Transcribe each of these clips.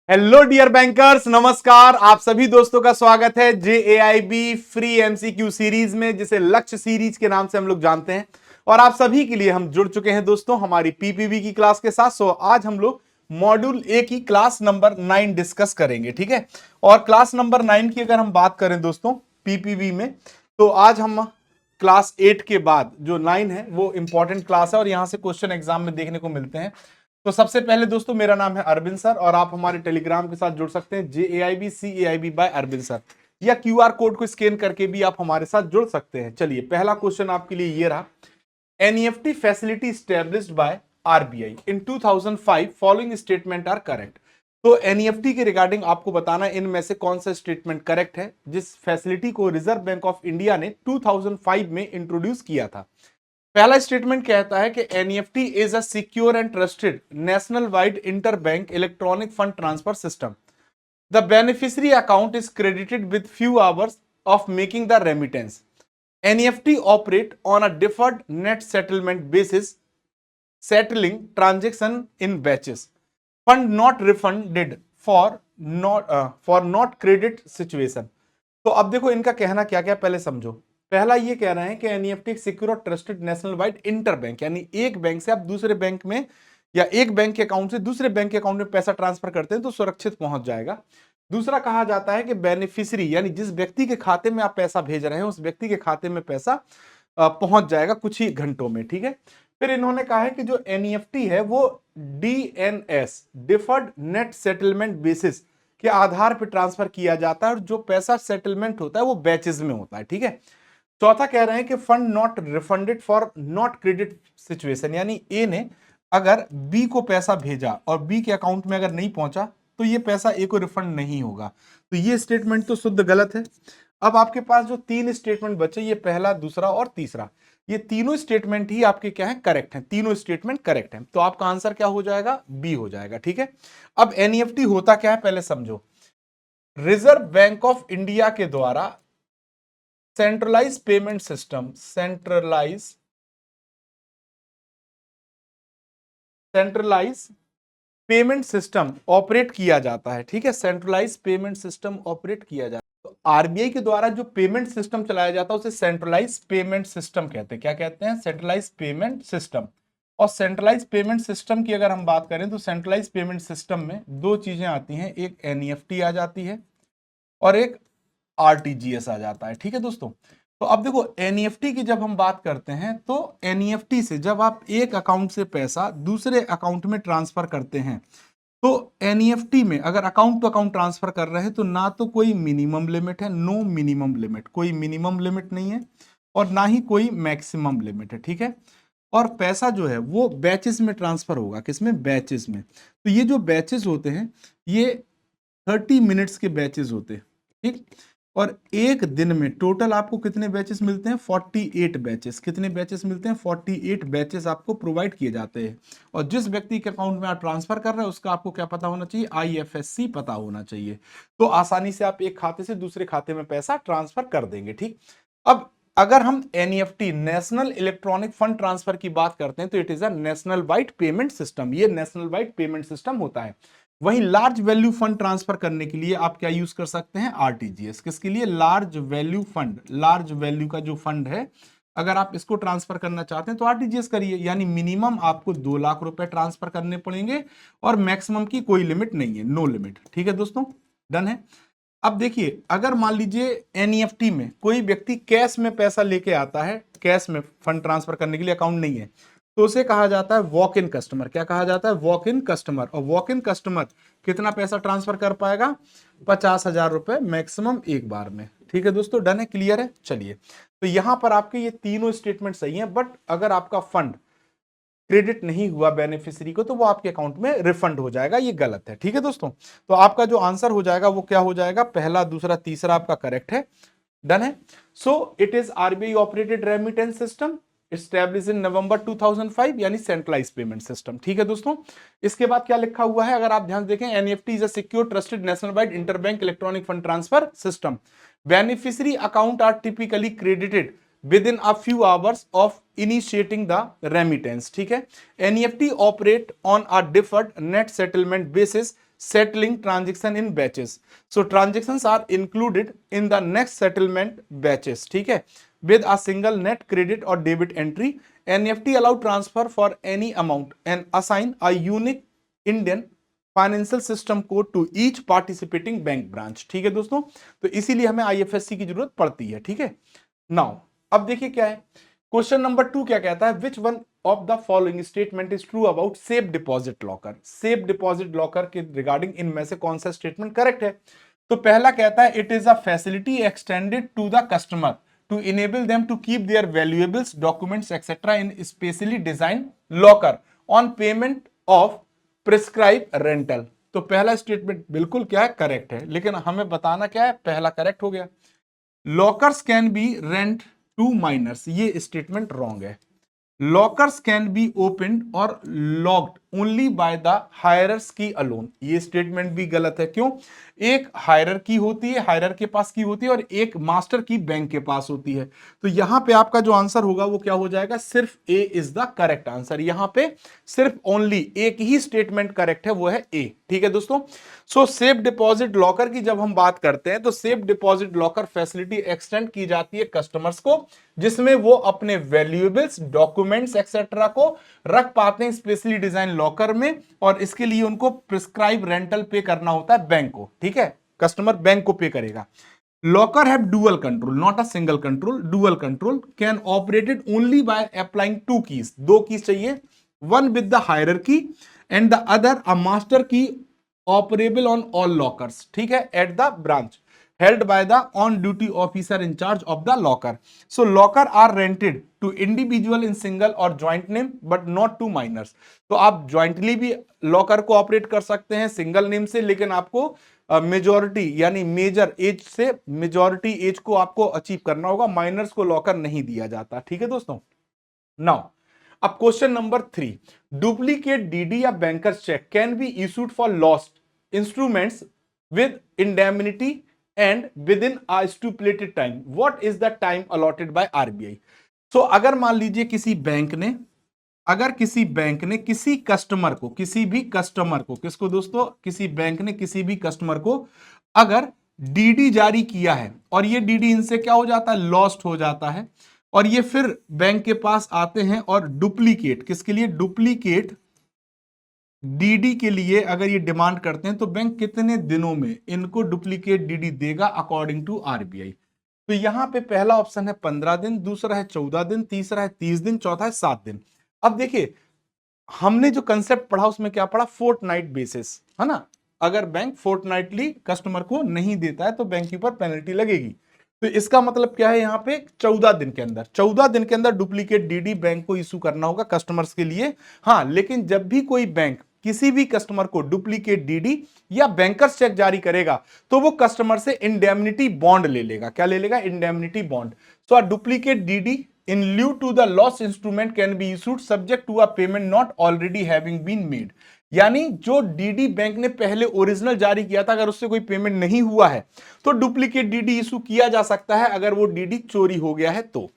Hello dear bankers, नमस्कार। आप सभी दोस्तों का स्वागत है JAIB फ्री MCQ सीरीज में, जिसे लक्ष्य सीरीज के नाम से हम लोग जानते हैं। और आप सभी के लिए हम जुड़ चुके हैं दोस्तों हमारी PPB की क्लास के साथ। सो आज हम लोग मॉड्यूल ए की क्लास नंबर 9 डिस्कस करेंगे, ठीक है। और क्लास नंबर 9 की अगर हम बात करें दोस्तों PPB में, तो आज हम क्लास 8 के बाद जो 9 है वो इंपॉर्टेंट क्लास है और यहां से क्वेश्चन एग्जाम में देखने को मिलते हैं। तो सबसे पहले दोस्तों, मेरा नाम है अरविंद सर और आप हमारे टेलीग्राम के साथ जुड़ सकते हैं JAIB CAIB by Arvind sir, या QR कोड को स्कैन करके भी आप हमारे साथ जुड़ सकते हैं। चलिए, पहला क्वेश्चन आपके लिए ये रहा। NEFT facility established by RBI in 2005 following statement are correct. तो NEFT के रिगार्डिंग आपको बताना इनमें से कौन सा स्टेटमेंट करेक्ट है जिस फैसिलिटी को रिजर्व बैंक ऑफ इंडिया ने 2005 में इंट्रोड्यूस किया था। पहला स्टेटमेंट कहता है कि NEFT is a secure and trusted national wide inter bank electronic fund transfer system. The beneficiary account is credited with few hours of making the remittance. NEFT operate on a deferred net settlement basis, settling transaction in batches. Fund not refunded for not credit situation. तो अब देखो इनका कहना क्या क्या, पहले समझो। पहला ये कह रहे हैं कि NEFT एक सिक्योर और trusted national wide inter bank, यानी एक बैंक से आप दूसरे बैंक में या एक बैंक के अकाउंट से दूसरे बैंक के अकाउंट में पैसा ट्रांसफर करते हैं तो सुरक्षित पहुंच जाएगा। दूसरा कहा जाता है कि बेनिफिशियरी, यानी जिस व्यक्ति के खाते में आप पैसा भेज रहे हैं उस व्यक्ति के खाते में पैसा पहुंच जाएगा कुछ ही घंटों में, ठीक है। फिर इन्होंने कहा है कि जो NEFT है वो DNS deferred net settlement basis के आधार पर ट्रांसफर किया जाता है और जो पैसा सेटलमेंट होता है वो बैचेस में होता है, ठीक है। चौथा कह रहे हैं कि fund not refunded for not credit situation, यानी ए ने अगर बी को पैसा भेजा और बी के अकाउंट में अगर नहीं पहुंचा तो ये पैसा ए को रिफंड नहीं होगा। तो ये स्टेटमेंट तो शुद्ध गलत है। अब आपके पास जो तीन स्टेटमेंट बचे, ये पहला, दूसरा और तीसरा, ये तीनों स्टेटमेंट ही आपके क्या है, करेक्ट हैं। तीनों स्टेटमेंट करेक्ट हैं, तो आपका आंसर क्या हो जाएगा, बी हो जाएगा, ठीक है। अब NEFT होता क्या है पहले समझो। रिजर्व बैंक ऑफ इंडिया के द्वारा centralise payment system, centralise payment system operate किया जाता है, ठीक है। सेंट्रलाइज पेमेंट सिस्टम ऑपरेट किया जाता है। तो RBI के द्वारा जो पेमेंट सिस्टम चलाया जाता है उसे सेंट्रलाइज पेमेंट सिस्टम कहते हैं। क्या कहते हैं, सेंट्रलाइज पेमेंट सिस्टम। और सेंट्रलाइज पेमेंट सिस्टम की अगर हम बात करें तो सेंट्रलाइज पेमेंट सिस्टम में दो चीजें आती हैं, एक NEFT आ जाती है और एक RTGS आ जाता है, ठीक है दोस्तों। तो अब देखो NEFT की जब हम बात करते हैं तो NEFT से जब आप एक अकाउंट से पैसा दूसरे अकाउंट में ट्रांसफर करते हैं तो NEFT में अगर अकाउंट टू अकाउंट ट्रांसफर कर रहे हैं तो ना तो कोई मिनिमम लिमिट है, नो मिनिमम लिमिट, कोई मिनिमम लिमिट नहीं है और ना ही कोई मैक्सिमम लिमिट है, ठीक है। और पैसा जो है वो बैचेस में ट्रांसफर होगा, किसमें, बैचेस में। तो ये जो बैचेस होते हैं ये 30 मिनट्स के बैचेस होते हैं, ठीक। और एक दिन में टोटल आपको कितने बैचेस मिलते हैं, 48 बैचेस। कितने बैचेस मिलते हैं, 48 बैचेस आपको प्रोवाइड किए जाते हैं। और जिस व्यक्ति के अकाउंट में आप ट्रांसफर कर रहे हैं उसका आपको क्या पता होना चाहिए, IFSC पता होना चाहिए। तो आसानी से आप एक खाते से दूसरे खाते में पैसा ट्रांसफर कर देंगे, ठीक। अब अगर हम NEFT national electronic fund transfer की बात करते हैं तो it is a national wide payment system, ये नेशनल वाइड पेमेंट सिस्टम होता है। वहीं लार्ज वैल्यू फंड ट्रांसफर करने के लिए आप क्या यूज कर सकते हैं, RTGS। किसके लिए, large value fund, large value का जो फंड है अगर आप इसको ट्रांसफर करना चाहते हैं तो RTGS करिए, यानी मिनिमम आपको 2 लाख रुपए ट्रांसफर करने पड़ेंगे और मैक्सिमम की कोई लिमिट नहीं है, नो लिमिट, ठीक है दोस्तों, डन है। अब देखिए, अगर मान लीजिए NEFT में कोई व्यक्ति कैश में पैसा लेके आता है, कैश में फंड ट्रांसफर करने के लिए अकाउंट नहीं है, तो उसे कहा जाता है वॉक इन कस्टमर। क्या कहा जाता है, वॉक इन कस्टमर। और वॉक इन कस्टमर कितना पैसा ट्रांसफर कर पाएगा, 50,000 रुपए मैक्सिमम एक बार में, ठीक है दोस्तों, डन है, क्लियर है। चलिए, तो यहां पर आपके ये तीनों स्टेटमेंट सही हैं, बट अगर आपका फंड क्रेडिट नहीं हुआ बेनिफिशियरी को तो वो आपके अकाउंट में रिफंड हो जाएगा, ये गलत है, ठीक है दोस्तों। तो आपका जो आंसर हो जाएगा वो क्या हो जाएगा, पहला, दूसरा, तीसरा आपका करेक्ट है, डन है। So it is RBI operated remittance system established in November 2005, यानी सेंट्रलाइज पेमेंट सिस्टम, ठीक है दोस्तों। इसके बाद क्या लिखा हुआ है, अगर आप ध्यान देखें, NEFT is a secure trusted national wide interbank electronic fund transfer system. Beneficiary account are typically credited within a few hours of initiating the remittance, ठीक है। NEFT operate on a deferred net settlement basis, settling transaction in batches. So transactions are included in the next settlement batches. ठीक है, with a single net credit or debit entry. NEFT allow transfer for any amount and assign a unique Indian financial system code to each participating bank branch. ठीक है दोस्तों, तो इसीलिए हमें IFSC की जरूरत पड़ती है। ठीक है, नाउ अब देखिए क्या है, क्वेश्चन नंबर 2 क्या कहता है, which one of the following statement is true about safe deposit locker. Safe deposit locker के रिगार्डिंग इनमें से कौन सा स्टेटमेंट करेक्ट है? तो पहला कहता है it is a facility extended to the customer to enable them to keep their valuables, documents, etc. in specially designed locker on payment of prescribed rental। तो पहला स्टेटमेंट बिल्कुल क्या है, करेक्ट है, लेकिन हमें बताना क्या है, पहला करेक्ट हो गया। Lockers can be rent to miners, ये स्टेटमेंट रॉन्ग है। लॉकर्स कैन बी ओपन और लॉक्ड ओनली बाय द हायरर्स की अलोन, ये स्टेटमेंट भी गलत है। क्यों? एक हायरर की होती है, हायरर के पास की होती है, और एक मास्टर की बैंक के पास होती है। तो यहां पे आपका जो आंसर होगा वो क्या हो जाएगा, सिर्फ ए इज द करेक्ट आंसर। यहां पे सिर्फ ओनली एक ही स्टेटमेंट करेक्ट है, वो है ए। ठीक है दोस्तों, सो सेफ डिपॉजिट लॉकर की जब हम बात करते हैं तो safe deposit locker facility extend की जाती है कस्टमर्स को, जिसमें वो अपने वैल्यूएबल्स, डॉक्यूमेंट्स एक्सेट्रा को रख पाते हैं स्पेशली डिजाइन लॉकर में, और इसके लिए उनको प्रिस्क्राइब रेंटल पे करना होता है बैंक को। ठीक है, कस्टमर बैंक को पे करेगा। Locker have dual control, not a single control, dual control, can operated only by applying two keys, दो कीज चाहिए, one with the hierarchy and the other a master की, ऑपरेबल ऑन ऑल लॉकर्स। ठीक है, at the branch held by the on duty officer in charge of the locker. So locker are rented to individual in single or joint name but not to minors. तो आप jointly भी locker को operate कर सकते हैं single name से, लेकिन आपको मेजॉरिटी यानी मेजर एज से मेजॉरिटी एज को आपको अचीव करना होगा, माइनर्स को लॉकर नहीं दिया जाता। ठीक है दोस्तों, नाउ अब क्वेश्चन नंबर 3, डुप्लीकेट डीडी या bankers cheque can be issued for lost instruments with indemnity and within a stipulated time. What is the time allotted by RBI? So अगर मान लीजिए किसी बैंक ने, अगर किसी बैंक ने किसी कस्टमर को, किसी भी कस्टमर को, किसको दोस्तों, किसी बैंक ने किसी भी कस्टमर को अगर डीडी जारी किया है और ये डीडी इनसे क्या हो जाता है, लॉस्ट हो जाता है, और ये फिर बैंक के पास आते हैं और डुप्लीकेट, किसके लिए, डुप्लीकेट डीडी के लिए अगर ये डिमांड करते हैं, तो बैंक कितने दिनों में इनको डुप्लीकेट डीडी देगा अकॉर्डिंग टू आरबीआई। तो यहां पे पहला ऑप्शन है 15 दिन, दूसरा है 14 दिन, तीसरा है 30 दिन, चौथा है 7 दिन। अब देखिए हमने जो कंसेप्ट पढ़ा उसमें क्या पढ़ा, फोर्टनाइट बेसिस, है ना। अगर बैंक फोर्टनाइटली कस्टमर को नहीं देता है तो बैंक के ऊपर पेनल्टी लगेगी। तो इसका मतलब क्या है, यहां पे 14 दिन के अंदर, 14 दिन के अंदर डुप्लीकेट डीडी बैंक को इशू करना होगा कस्टमर्स के लिए। हाँ, लेकिन जब भी कोई बैंक किसी भी कस्टमर को डुप्लीकेट डीडी या बैंकर्स चेक जारी करेगा तो वो कस्टमर से इंडेमनिटी बॉन्ड ले लेगा। क्या ले लेगा, indemnity bond. So a duplicate DD in lieu to the lost instrument can be issued subject to a payment not already having been made। यानी जो डीडी बैंक ने पहले ओरिजिनल जारी किया था, अगर उससे कोई पेमेंट नहीं हुआ है तो डुप्लीकेट डीडी इशू किया जा सकता है, अगर वो डीडी चोरी हो गया है तो,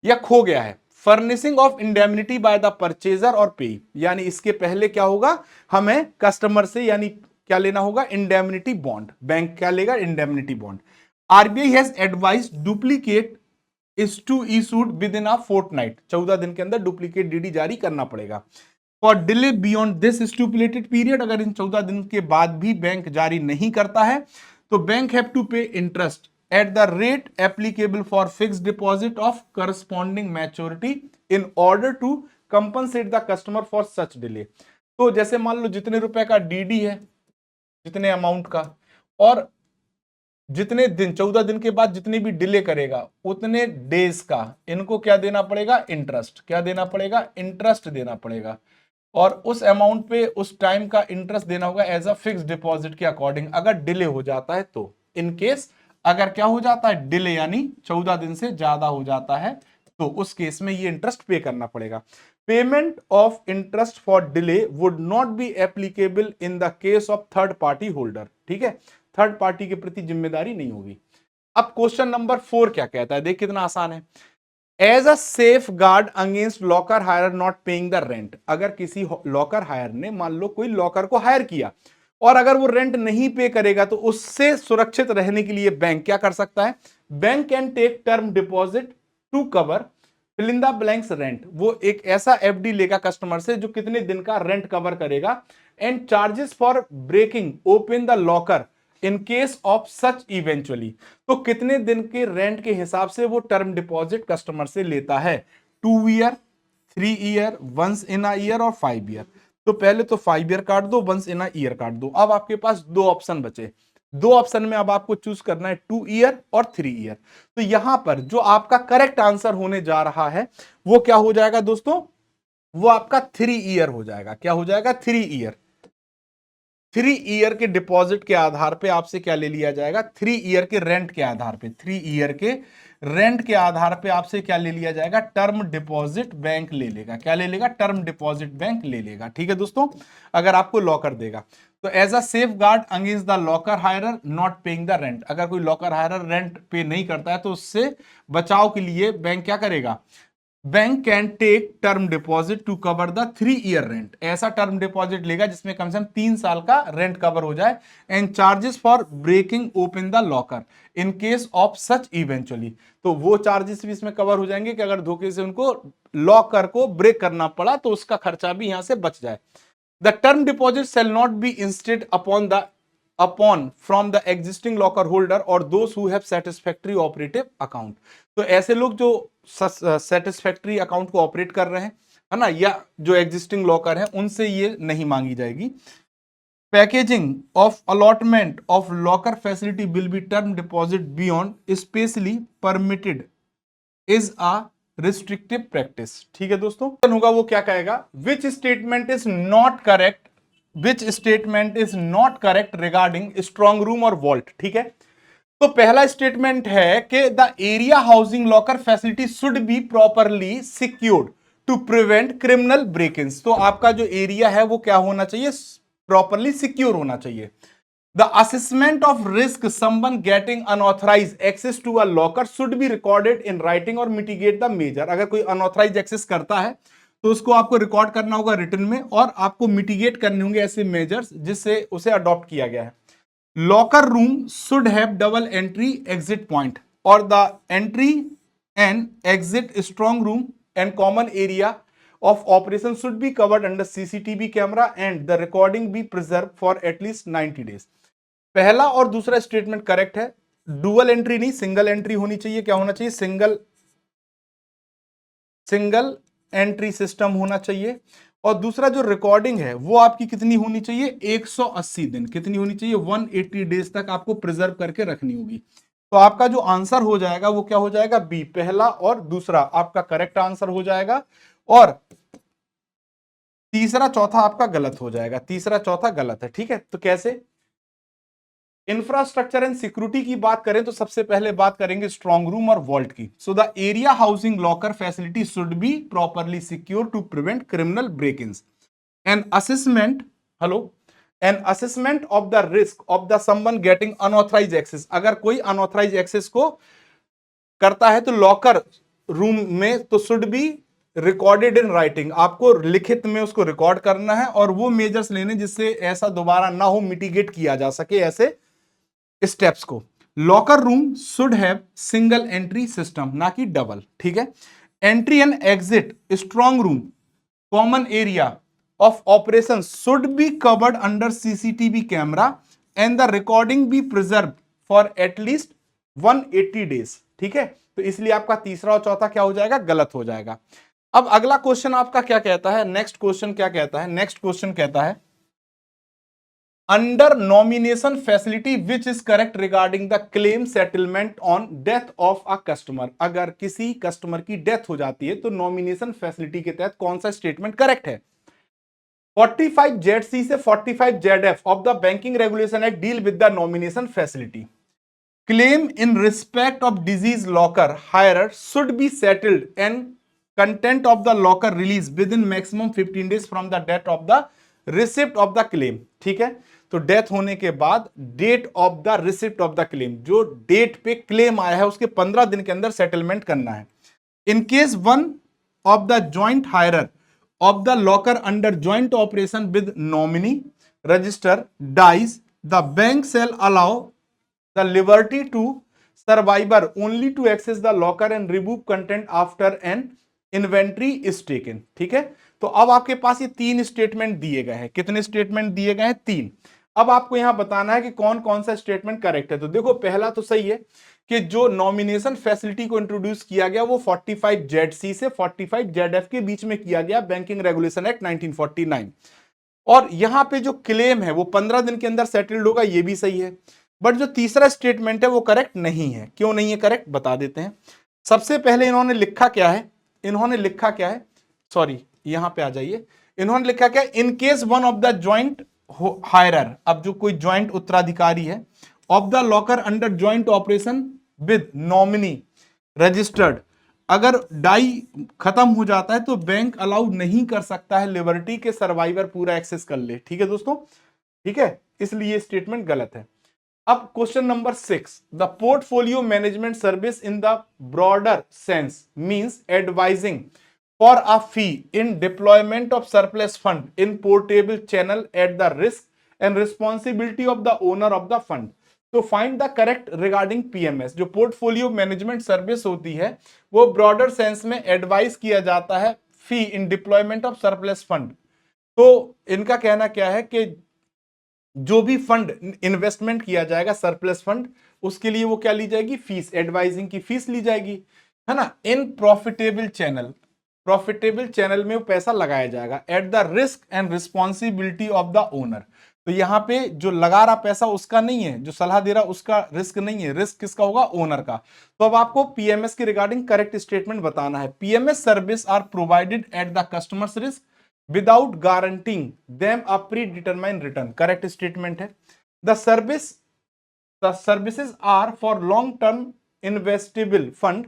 या खो गया है। Furnishing of indemnity by the purchaser और पे, यानी इसके पहले क्या होगा, हमें कस्टमर से यानी क्या लेना होगा, इंडेमनिटी बॉन्ड। बैंक क्या लेगा, indemnity bond. RBI has advised duplicate is to issued within a fortnight, 14 दिन के अंदर डुप्लीकेट डीडी जारी करना पड़ेगा। For delay beyond this stipulated period, अगर इन 14 दिन के बाद भी बैंक जारी नहीं करता है तो bank have to pay interest at the rate applicable for fixed deposit of corresponding maturity in order to compensate the customer for such delay. तो जैसे मान लो जितने रुपए का डीडी है, जितने अमाउंट का, और जितने दिन 14 दिन के बाद जितनी भी डिले करेगा उतने डेज का इनको क्या देना पड़ेगा, इंटरेस्ट। क्या देना पड़ेगा, इंटरेस्ट देना पड़ेगा, और उस अमाउंट पे उस टाइम का इंटरेस्ट देना होगा एज अ फिक्स डिपॉजिट के अकॉर्डिंग, अगर डिले हो जाता है तो। इन केस अगर क्या हो जाता है, डिले यानी 14 दिन से ज्यादा हो जाता है, तो उस केस में ये इंटरेस्ट पे करना पड़ेगा। Payment of interest for delay would not be applicable in the case of third party holder. ठीक है, थर्ड पार्टी के प्रति जिम्मेदारी नहीं होगी। अब क्वेश्चन नंबर 4 क्या कहता है, देख कितना आसान है। As a safeguard against locker hirer not paying the rent, अगर किसी लॉकर हायर ने मान लो कोई लॉकर को हायर किया और अगर वो रेंट नहीं पे करेगा तो उससे सुरक्षित रहने के लिए बैंक क्या कर सकता है, bank can take term deposit to cover fill in the blanks rent. वो एक ऐसा एफडी लेगा कस्टमर से जो कितने दिन का रेंट कवर करेगा, and charges for breaking open the locker in case of such eventually. तो कितने दिन के रेंट के हिसाब से वो टर्म डिपॉजिट कस्टमर से लेता है, 2 year, 3 year, once in a year और 5 ईयर। तो पहले तो 5 ईयर काट दो, वंस इन अ ईयर काट दो। अब आपके पास दो ऑप्शन बचे, दो ऑप्शन में अब आपको चूज करना है 2 ईयर और 3 ईयर। तो यहां पर जो आपका करेक्ट आंसर होने जा रहा है वो क्या हो जाएगा दोस्तों, वो आपका 3 ईयर हो जाएगा। क्या हो जाएगा, 3 ईयर। 3 ईयर के डिपॉजिट के आधार पे आपसे क्या ले लिया जाएगा, 3 ईयर के रेंट के आधार पे, 3 ईयर के रेंट के आधार पे आपसे क्या ले लिया जाएगा, टर्म डिपॉजिट बैंक ले लेगा। क्या ले लेगा, टर्म डिपॉजिट बैंक ले लेगा। ठीक है दोस्तों, अगर आपको लॉकर देगा तो as a safeguard against the locker hirer not paying the rent. अगर कोई लॉकर हायरर रेंट पे नहीं करता है तो उससे बचाव के लिए बैंक क्या करेगा, bank can take term deposit to cover the 3 year rent. ऐसा टर्म डिपॉजिट लेगा जिसमें कम से कम 3 साल का रेंट कवर हो जाए, and charges for breaking open the locker in case of such eventually. तो वो चार्जेस भी इसमें कवर हो जाएंगे कि अगर धोखे से उनको लॉकर को ब्रेक करना पड़ा तो उसका खर्चा भी यहां से बच जाए। The term deposit shall not be instead upon from the existing locker holder और those who have satisfactory operative account. तो ऐसे लोग जो सैटिस्फैक्टरी अकाउंट को ऑपरेट कर रहे हैं, है ना, या जो एग्जिस्टिंग लॉकर है, उनसे ये नहीं मांगी जाएगी। Packaging of allotment of locker facility will be term deposit beyond specially permitted is a restrictive practice. ठीक है दोस्तों, होगा वो क्या कहेगा, which statement is not correct, which statement is not correct regarding strong room और वॉल्ट। ठीक है, तो पहला स्टेटमेंट है कि the area housing locker facility should be properly secured to prevent criminal break ins. तो आपका जो एरिया है वो क्या होना चाहिए, प्रॉपरली सिक्योर होना चाहिए। The assessment of risk someone getting unauthorized access to a locker should be recorded in writing or mitigate the measure। अगर कोई unauthorized access करता है तो उसको आपको रिकॉर्ड करना होगा रिटन में, और आपको मिटिगेट करने होंगे ऐसे मेजर्स जिससे उसे अडॉप्ट किया गया है। Locker room should have double entry exit point, और the entry and exit strong room and common area of operation should be covered under CCTV camera and the recording be preserved for at least 90 days। पहला और दूसरा statement correct है, dual entry नहीं single entry होनी चाहिए। क्या होना चाहिए, सिंगल एंट्री सिस्टम होना चाहिए। और दूसरा जो रिकॉर्डिंग है वो आपकी कितनी होनी चाहिए, 180 दिन। कितनी होनी चाहिए, 180 डेज तक आपको प्रिजर्व करके रखनी होगी। तो आपका जो आंसर हो जाएगा वो क्या हो जाएगा, बी, पहला और दूसरा आपका करेक्ट आंसर हो जाएगा, और तीसरा चौथा आपका गलत हो जाएगा। तीसरा चौथा गलत है। ठीक है, तो कैसे, इंफ्रास्ट्रक्चर एंड सिक्योरिटी की बात करें तो सबसे पहले बात करेंगे स्ट्रॉन्ग रूम और वॉल्ट की। So the area housing locker facility should be properly secure to prevent criminal break ins. An assessment, hello, an assessment of the risk of the someone getting unauthorise access. अगर कोई unauthorized access को करता है तो locker room में, तो should be recorded in writing. आपको लिखित में उसको रिकॉर्ड करना है और वो मेजर्स लेने जिससे ऐसा दोबारा ना हो, मिटिगेट किया जा सके ऐसे स्टेप्स को। Locker room should have single entry system, ना कि डबल। ठीक है, entry and exit strong room common area of operation should be covered under CCTV camera and the recording be preserve for at least 180 days. ठीक है, तो इसलिए आपका तीसरा और चौथा क्या हो जाएगा, गलत हो जाएगा। अब अगला क्वेश्चन आपका क्या कहता है, नेक्स्ट क्वेश्चन क्या कहता है, नेक्स्ट क्वेश्चन कहता है under nomination facility which is correct regarding the claim settlement on death of a customer. अगर किसी कस्टमर की डेथ हो जाती है तो नॉमिनेशन फैसिलिटी के तहत कौन सा स्टेटमेंट करेक्ट है। 45ZC से 45ZF of the banking regulation act deal with the nomination facility. Claim in respect of disease locker hirer should be settled and content of the locker release within maximum 15 days from the date of the receipt of the claim. ठीक है, तो death होने के बाद date of the receipt of the claim, जो date पे claim आया है उसके 15 दिन के अंदर सेटलमेंट करना है। In case one of the joint hirer of the locker under joint operation with nominee register dies, the bank shall allow the liberty to survivor only to access the locker and remove content after an inventory is taken। ठीक है, तो अब आपके पास ये तीन statement दिए गए हैं। कितने स्टेटमेंट दिए गए हैं? तीन। अब आपको यहां बताना है कि कौन कौन सा स्टेटमेंट करेक्ट है। तो देखो, पहला तो सही है कि जो नॉमिनेशन फैसिलिटी को इंट्रोड्यूस किया गया वो 45ZC से 45ZF के बीच में किया गया, बैंकिंग रेगुलेशन एक्ट 1949। और यहां पे जो क्लेम है वो 15 दिन के अंदर सेटल्ड होगा, ये भी सही है। बट जो तीसरा स्टेटमेंट है वो करेक्ट नहीं है। क्यों नहीं है करेक्ट, बता देते हैं। सबसे पहले इन्होंने लिखा क्या है, इन्होंने लिखा क्या है, सॉरी यहां पे आ जाइए। इन्होंने लिखा क्या, in case one of the joint hirer, अब जो कोई ज्वाइंट उत्तराधिकारी है, of the locker under joint operation with nominee registered, अगर डाई खत्म हो जाता है तो बैंक अलाउ नहीं कर सकता है लिबर्टी के सर्वाइवर पूरा एक्सेस कर ले। ठीक है दोस्तों, ठीक है, इसलिए स्टेटमेंट गलत है। अब question number 6, the portfolio management service in the broader sense means advising for a fee in deployment of surplus fund in portable channel at the risk and responsibility of the owner of the fund. तो find the correct regarding PMS. जो portfolio management service होती है वो broader sense में advice किया जाता है फी in deployment of surplus fund. तो इनका कहना क्या है कि जो भी फंड इन्वेस्टमेंट किया जाएगा सरप्लस फंड, उसके लिए वो क्या ली जाएगी, फीस, एडवाइजिंग की फीस ली जाएगी, है ना। इन प्रॉफिटेबल चैनल, प्रॉफिटेबल चैनल में वो पैसा लगाया जाएगा eight the risk and responsibility of the owner. तो यहां पे जो लगा रहा पैसा उसका नहीं है, जो सलाह दे रहा उसका रिस्क नहीं है, रिस्क किसका होगा, ओनर का। तो अब आपको पीएमएस के रिगार्डिंग करेक्ट स्टेटमेंट बताना है। PMS service are provided at the customers risk without guaranteeing them a predetermined return, correct statement है। The services are for long term investable fund,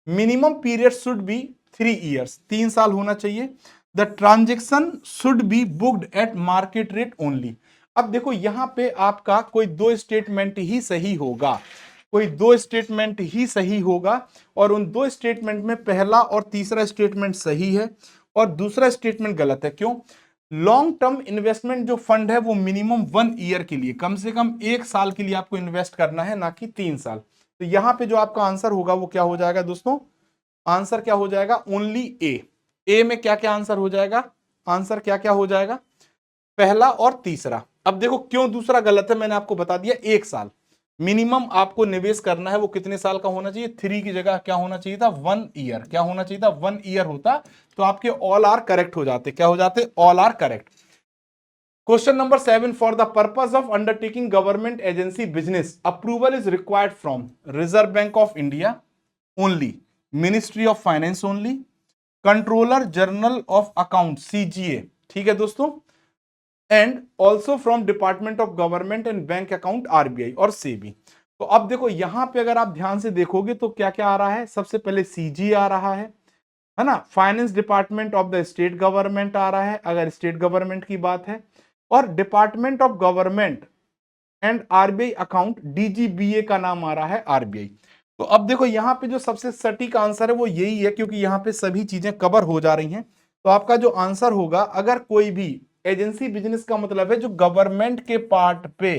minimum period should be 3 years, 3 साल होना चाहिए। The transaction should be booked at market rate only. अब देखो यहां पे आपका कोई दो स्टेटमेंट ही सही होगा, कोई दो स्टेटमेंट ही सही होगा, और उन दो स्टेटमेंट में पहला और तीसरा स्टेटमेंट सही है और दूसरा स्टेटमेंट गलत है। क्यों? लॉन्ग टर्म इन्वेस्टमेंट जो फंड है वो मिनिमम 1 ईयर के लिए, कम से कम 1 साल के लिए आपको इन्वेस्ट करना है, ना कि 3 साल। तो यहां पे जो आपका आंसर होगा वो क्या हो जाएगा दोस्तों, आंसर क्या हो जाएगा, ओनली ए में क्या क्या आंसर हो जाएगा, आंसर क्या क्या हो जाएगा, पहला और तीसरा। अब देखो क्यों दूसरा गलत है, मैंने आपको बता दिया, 1 साल मिनिमम आपको निवेश करना है, वो कितने साल का होना चाहिए, 3 की जगह क्या होना चाहिए था, 1 ईयर। क्या होना चाहिए था, 1 ईयर होता, तो आपके ऑल आर करेक्ट हो जाते। क्या हो जाते, all are correct. Question number 7, for the purpose of undertaking government agency business approval is required from Reserve Bank of India only, Ministry of Finance only, Controller general of account CGA, ठीक है दोस्तों, and also from department of government and bank account RBI और SEBI. तो अब देखो यहां पे अगर आप ध्यान से देखोगे तो क्या क्या आ रहा है, सबसे पहले सीजी आ रहा है ना, finance department of the state government आ रहा है अगर स्टेट गवर्नमेंट की बात है, और department of government and RBI account DGBA का नाम आ रहा है आरबीआई। तो अब देखो यहां पे जो सबसे सटीक आंसर है वो यही है, क्योंकि यहां पे सभी चीजें कवर हो जा रही हैं। तो आपका जो आंसर होगा, अगर कोई भी एजेंसी बिजनेस का मतलब है जो गवर्नमेंट के पार्ट पे,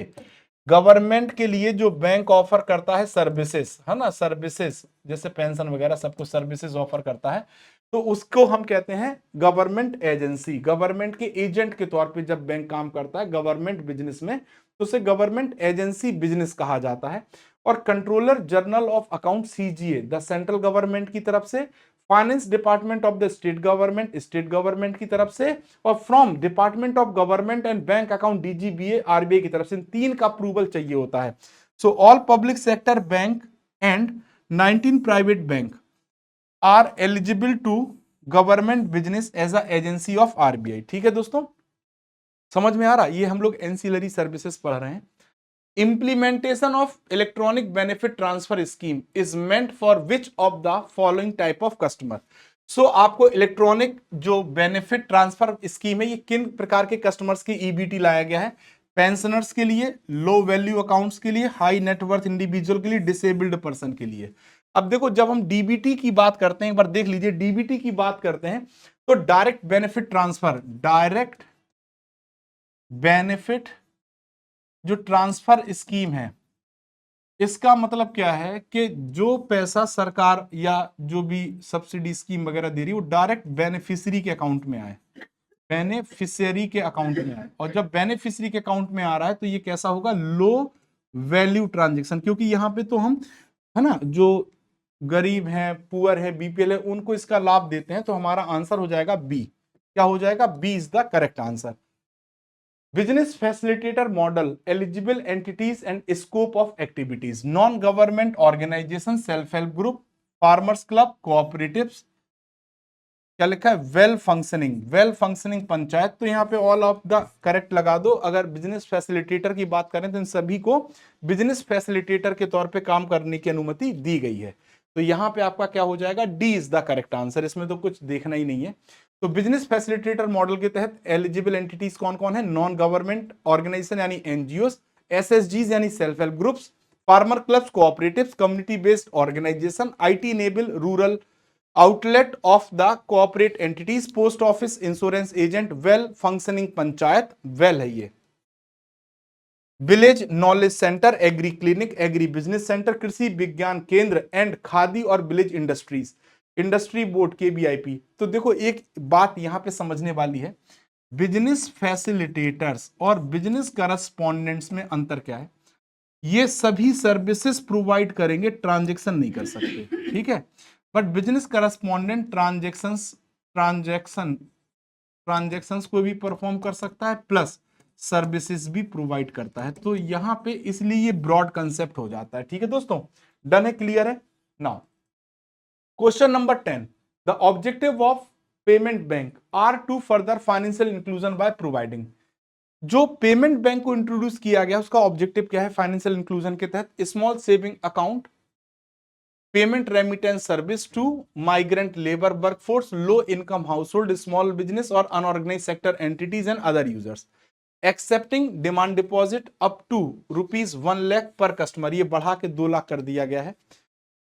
गवर्नमेंट के लिए जो बैंक ऑफर करता है सर्विसेज, है ना, सर्विसेज जैसे पेंशन वगैरह सब कुछ सर्विसेज ऑफर करता है, तो उसको हम कहते हैं गवर्नमेंट एजेंसी। गवर्नमेंट के एजेंट के तौर पे जब बैंक काम करता है गवर्नमेंट बिजनेस में, तो उसे गवर्नमेंट एजेंसी बिजनेस कहा जाता है। और controller general of account CGA the central government की तरफ से, finance department of the state government की तरफ से, और from department of government and bank account DGBA RBI की तरफ से, इन तीन का अप्रूवल चाहिए होता है। So all public sector bank and 19 private bank are eligible to government business as a agency of RBI. ठीक है दोस्तों, समझ में आ रहा, ये हम लोग एंसिलरी सर्विसेज पढ़ रहे हैं। Implementation of electronic benefit transfer scheme is meant for which of the following type of customer? So आपको इलेक्ट्रॉनिक जो बेनिफिट ट्रांसफर स्कीम है ये किन प्रकार के कस्टमर्स की ईबीटी लाया गया है, पेंशनर्स के लिए, लो वैल्यू अकाउंट्स के लिए, हाई नेटवर्थ इंडिविजुअल के लिए, डिसेबल्ड पर्सन के लिए। अब देखो जब हम डीबीटी की बात करते हैं, एक बार देख लीजिए, डीबीटी की बात करते हैं तो direct benefit transfer, direct benefit जो ट्रांसफर स्कीम है, इसका मतलब क्या है कि जो पैसा सरकार या जो भी सब्सिडी स्कीम वगैरह दे रही है वो डायरेक्ट बेनिफिशियरी के अकाउंट में आए, बेनिफिशियरी के अकाउंट में आए। और जब बेनिफिशियरी के अकाउंट में आ रहा है तो ये कैसा होगा, लो वैल्यू ट्रांजेक्शन, क्योंकि यहां पे तो हम, है ना, जो गरीब हैं, पुअर है, बीपीएल है, उनको इसका लाभ देते हैं। तो हमारा आंसर हो जाएगा बी। क्या हो जाएगा, B is the correct answer. Business facilitator model, eligible entities and scope of activities, non government organisation, self help group, farmers club, cooperatives. क्या लिखा है, वेल फंक्शनिंग पंचायत। तो यहाँ पे ऑल ऑफ द करेक्ट लगा दो। अगर बिजनेस फैसिलिटेटर की बात करें तो इन सभी को बिजनेस फैसिलिटेटर के तौर पे काम करने की अनुमति दी गई है। तो यहाँ पे आपका क्या हो जाएगा, D is the correct answer. इसमें तो कुछ देखना ही नहीं है। तो बिजनेस फैसिलिटेटर मॉडल के तहत एलिजिबल एंटिटीज कौन कौन है, नॉन गवर्नमेंट ऑर्गेनाइजेशन यानी एनजीओ, एसएसजीज यानी self help groups, farmer clubs, cooperatives, community based organisation, IT enable rural outlet of the corporate entities, post office, insurance agent, well functioning panchayat, well है ये। Village knowledge centre, agri clinic, agri business centre, Krishi Vigyan Kendra and Khadi और village industries, industry board, KBIP. तो देखो एक बात यहां पे समझने वाली है, बिजनेस फैसिलिटेटर्स और बिजनेस करस्पॉन्डेंट्स में अंतर क्या है। ये सभी सर्विसेज प्रोवाइड करेंगे, ट्रांजैक्शन नहीं कर सकते, ठीक है। बट बिजनेस करस्पॉन्डेंट ट्रांजैक्शंस को भी परफॉर्म कर सकता है, प्लस सर्विसेज भी प्रोवाइड करता है। तो यहां पे इसलिए ये ब्रॉड कंसेप्ट हो जाता है, ठीक है दोस्तों। डन है, क्लियर है। Now question number 10, the objective of payment bank are to further financial inclusion by providing. जो पेमेंट बैंक को इंट्रोड्यूस किया गया उसका ऑब्जेक्टिव क्या है फाइनेंशियल इंक्लूजन के तहत, small saving account, payment remittance service to migrant labour workforce, low income household, small business और unorganised sector entities and other users, accepting demand deposit up to ₹1,00,000 पर कस्टमर। ये बढ़ा के 2 लाख कर दिया गया है।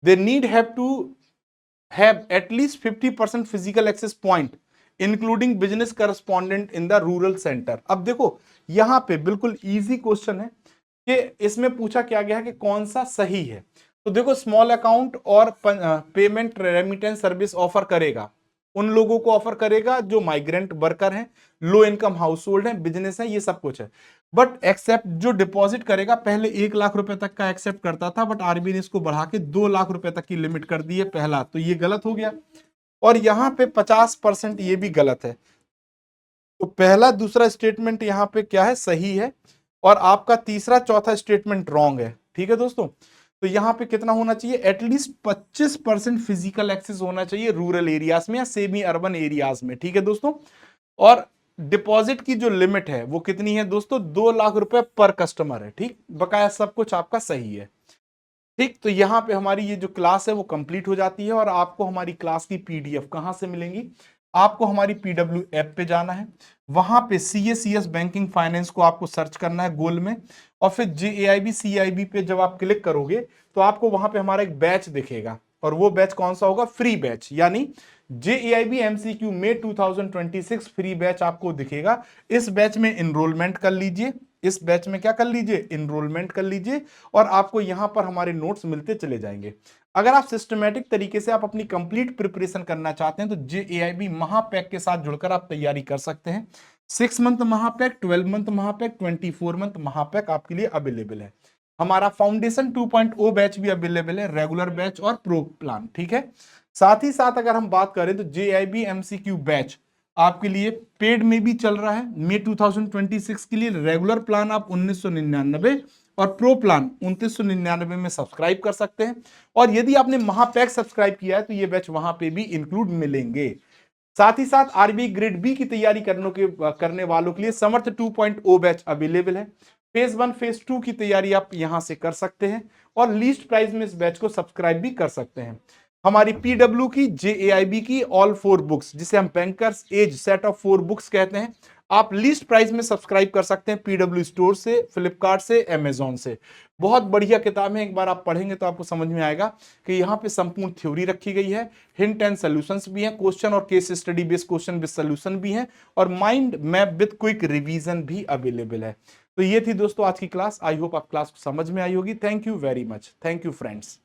They need have to have at least 50% physical access point including business correspondent in the rural centre. अब देखो यहां पे बिल्कुल इजी क्वेश्चन है कि इसमें पूछा क्या गया है कि कौन सा सही है। तो देखो स्मॉल अकाउंट और पेमेंट रेमिटेंस सर्विस ऑफर करेगा, उन लोगों को ऑफर करेगा जो माइग्रेंट वर्कर हैं, लो इनकम हाउस होल्ड है, बिजनेस है, ये सब कुछ है। बट एक्सेप्ट जो डिपॉजिट करेगा, पहले 1,00,000 रुपए तक का एक्सेप्ट करता था, बट आरबीआई ने इसको बढ़ा के 2,00,000 रुपए तक की लिमिट कर दी है, पहला तो ये गलत हो गया। और यहां पे 50% ये भी गलत है। तो पहला दूसरा स्टेटमेंट यहां पे क्या है, सही है, और आपका तीसरा चौथा स्टेटमेंट रॉन्ग है, ठीक है दोस्तों। तो यहां पे कितना होना चाहिए, एटलीस्ट 25% फिजिकल एक्सेस होना चाहिए रूरल एरियाज में या सेमी अर्बन एरियाज में, ठीक है दोस्तों। और डिपॉजिट की जो लिमिट है वो कितनी है दोस्तों, 2,00,000 रुपए पर कस्टमर है, ठीक। बकाया सब कुछ आपका सही है, ठीक। तो यहां पे हमारी ये जो क्लास है वो कंप्लीट हो जाती है। और आपको हमारी क्लास की पीडीएफ कहां से मिलेंगी, आपको हमारी पीडब्ल्यू ऐप पे जाना है, वहां पे सीएसीएस बैंकिंग फाइनेंस को आपको सर्च करना है गोल में, और फिर जेएआईबी सीआईबी पे जब आप क्लिक करोगे तो आपको वहां पे हमारा एक बैच दिखेगा। और वो बैच कौन सा होगा, फ्री बैच, यानी जेएआईबी एमसीक्यू में 2026 फ्री बैच आपको दिखेगा। इस बैच में इनरोलमेंट कर लीजिए, इस बैच में क्या कर लीजिए, इनरोलमेंट कर लीजिए, और आपको यहां पर हमारे नोट्स मिलते चले जाएंगे। अगर आप सिस्टमेटिक तरीके से आप अपनी कंप्लीट प्रिपरेशन करना चाहते हैं तो जेएआईबी महापैक के साथ जुड़कर आप तैयारी कर सकते हैं। 6 मंथ महापैक, 12 मंथ महापैक, 24 मंथ महापैक आपके लिए अवेलेबल है। हमारा फाउंडेशन 2.0 बैच भी अवेलेबल है, रेगुलर बैच और प्रो प्लान, ठीक है। साथ ही साथ अगर हम बात करें तो जेआईबी एमसीक्यू बैच आपके लिए पेड में भी चल रहा है। मई 2026 के लिए रेगुलर प्लान आप 1999 और प्रो प्लान 2999 में सब्सक्राइब कर सकते हैं। और यदि आपने महापैक सब्सक्राइब किया है तो ये बैच वहां पे भी इंक्लूड मिलेंगे। साथ ही साथ आरबीआई ग्रेड बी की तैयारी करने वालों के लिए समर्थ 2.0 बैच अवेलेबल है। फेज 1 फेज 2 की तैयारी आप यहां से कर सकते हैं और लीस्ट प्राइस में इस बैच को सब्सक्राइब भी कर सकते हैं। हमारी पीडब्ल्यू की, जेएआईबी की ऑल 4 बुक्स, जिसे हम bankers as set of 4 books कहते हैं, आप लीस्ट प्राइस में सब्सक्राइब कर सकते हैं पीडब्ल्यू स्टोर से, फ्लिपकार्ट से, अमेजोन से। बहुत बढ़िया किताब है, एक बार आप पढ़ेंगे तो आपको समझ में आएगा कि यहाँ पे संपूर्ण थ्योरी रखी गई है, हिंट एंड सॉल्यूशंस भी हैं, क्वेश्चन और case study based question with solution भी हैं, और mind map with quick revision भी अवेलेबल है। तो ये थी दोस्तों आज की क्लास। आई होप आप क्लास को समझ में आई होगी। Thank you very much. Thank you friends.